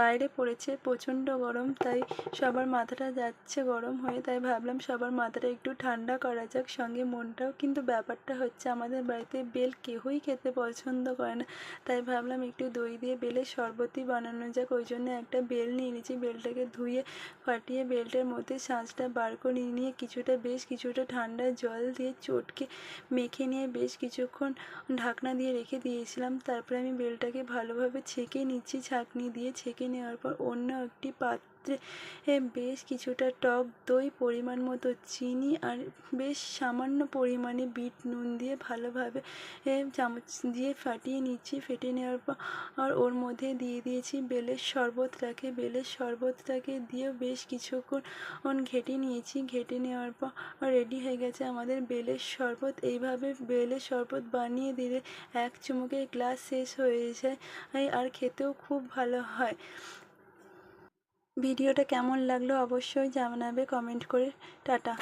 বাইরে পড়েছে প্রচণ্ড গরম, তাই সবার মাথাটা যাচ্ছে গরম হয়ে, তাই ভাবলাম সবার মাথাটা একটু ঠান্ডা করা যাক, সঙ্গে মনটাও। কিন্তু ব্যাপারটা হচ্ছে আমাদের বাড়িতে বেল কেউই খেতে পছন্দ করে না, তাই ভাবলাম একটু দই দিয়ে বেলের শরবতই বানানো যাক। ওই জন্য একটা বেল নিয়ে নিয়েছি, বেলটাকে ধুয়ে ফাটিয়ে বেলটার মধ্যে শাঁসটা বার করে নিয়ে বেশ কিছুটা ঠান্ডা জল দিয়ে চটকে মেখে নিয়ে বেশ কিছুক্ষণ ঢাকনা দিয়ে রেখে দিয়েছিলাম। তারপরে আমি বেলটাকে ভালোভাবে ছেঁকে নিচ্ছি, ছাঁকনি দিয়ে ছেঁকে নেওয়ার পর অন্য একটি পাত্রে বেশ কিছুটা টক দই, পরিমাণ মতো চিনি আর বেশ সামান্য পরিমাণে বিট নুন দিয়ে ভালোভাবে চামচ দিয়ে ফাটিয়ে নিচ্ছি। ফেটে নেওয়ার পর ওর মধ্যে দিয়ে দিয়েছি বেলের শরবতটাকে দিয়েও বেশ কিছুক্ষণ ঘেটে নিয়েছি। ঘেটে নেওয়ার পর রেডি হয়ে গেছে আমাদের বেলের শরবত। এইভাবে বেলের শরবত বানিয়ে দিলে এক চুমুকে গ্লাস শেষ হয়ে যায়, আর খেতেও খুব ভালো হয়। ভিডিওটা কেমন লাগলো অবশ্যই জানাবে কমেন্ট করে। টাটা।